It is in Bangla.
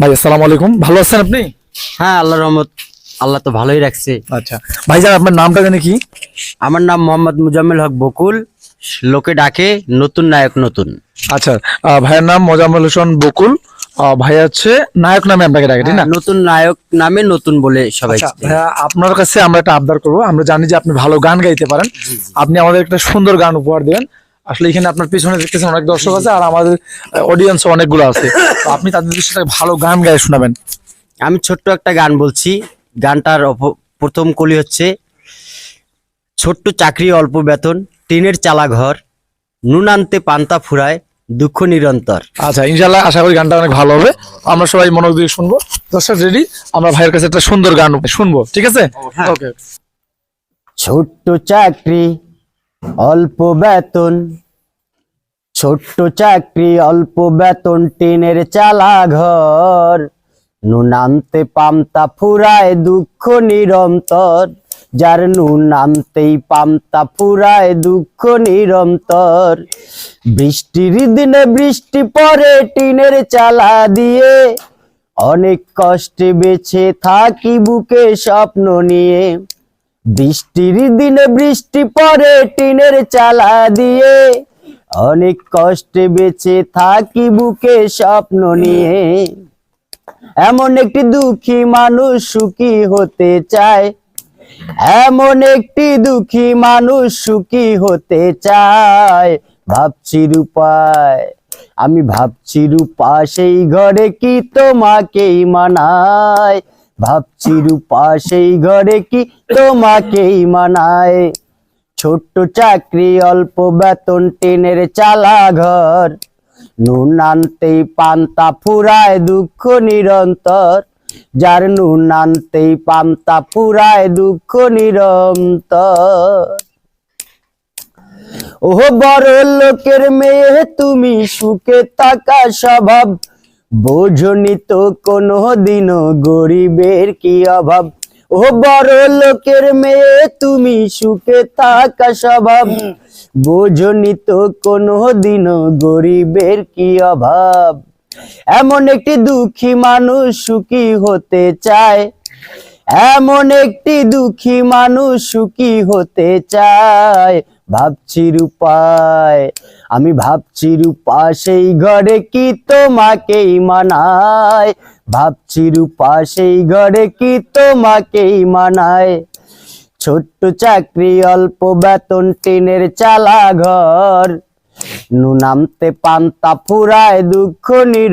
ভাই আসসালামু আলাইকুম, ভালো আছেন আপনি? হ্যাঁ, আল্লাহর রহমত। আল্লাহ তো ভালোই রাখছে। আচ্ছা ভাইজান, আপনার নামটা জানি কি? আমার নাম মোহাম্মদ মুজাম্মেল হক বকুল, লোকে ডাকে নতুন নায়ক নতুন। আচ্ছা, ভাইয়ের নাম মোজাম্মেল হোসেন বকুল। ভাই হচ্ছে নায়ক নামে আপনাকে ডাকে, ঠিক না? নতুন নায়ক নামে নতুন বলে সবাই আচ্ছা চেনে। ভাইয়া, আপনার কাছে আমরা একটা আবদার করবো। আমরা জানি যে আপনি ভালো গান গাইতে পারেন। আপনি আমাদের একটা সুন্দর গান উপহার দেবেন। আসলে এখানে আপনার পিছনে দেখতেছেন অনেক দর্শক আছে, আর আমাদের অডিয়েন্স অনেকগুলো আছে। তো আপনি তাদের সাথে ভালো গান গায়ে শোনাবেন। আমি ছোট্ট একটা গান বলছি। গানটার প্রথম কলি হচ্ছে: ছোট্ট চাকরি অল্প বেতন, টিনের চালা ঘর, নুন আনতে পান্তা ফুরায়, দুঃখ নিরন্তর। আচ্ছা, ইনশাল্লাহ আশা করি গানটা অনেক ভালো হবে। আমরা সবাই মনোযোগ দিয়ে শুনবো। দর্শক রেডি? আমরা ভাইয়ের কাছে একটা সুন্দর গান শুনবো, ঠিক আছে? হ্যাঁ। ওকে। ছোট্ট চাকরি অল্প বেতন, ছোট্ট চাকরি অল্প বেতন, টিনের চালা ঘর, নুন আনতে পান্তা ফুরায়, দুঃখ নিরন্তর। যার নুন আনতেই পান্তা ফুরায়, দুঃখ নিরন্তর। বৃষ্টির দিনে বৃষ্টি পড়ে টিনের চালা দিয়ে, অনেক কষ্টে বেঁচে থাকি বুকে স্বপ্ন নিয়ে। বৃষ্টির দিনে বৃষ্টি পড়ে টিনের চালা দিয়ে, অনেক কষ্টে বেঁচে থাকি বুকে স্বপ্ন নিয়ে। এমন একটি দুঃখী মানুষ সুখী হতে চায়, এমন একটি দুঃখী মানুষ সুখী হতে চায়। ভাবছি রূপায়, আমি ভাবছি রূপা সেই ঘরে কি তোমাকেই মানায়। ভাবছি রূপা সেই ঘরে কি তোমাকেই মানায়। ছোট্ট চাকরি অল্প বেতন, টিনের চালা ঘর, নুন আনতেই পান্তা ফুরায়, দুঃখ নিরন্তর। যার নুন আনতেই পান্তা ফুরায়, দুঃখ নিরন্তর। ওহ বড় লোকের মেয়ে তুমি, সুখে থাকা স্বভাব, বোঝনি তো কোনো দিনও গরিবের কি অভাব। ও বড় লোকের মেয়ে তুমি, সুখে থাকা স্বভাব, বোঝনি তো কোনো দিনও গরিবের কি অভাব। এমন একটি দুঃখী মানুষ সুখী হতে চায়, এমন একটি দুঃখী মানুষ সুখী হতে চায়। ভাবছি রূপায়, আমি ভাবছি রূপা সেই ঘরে কি তোমাকেই মানায়। ভাবছি রূপা সেই ঘরে কি তোমাকেই মানায়। ছোট্ট চাকরি অল্প বেতন, টিনের চালা ঘর, নুন আনতে পান্তা ফুরায়, দুঃখ নির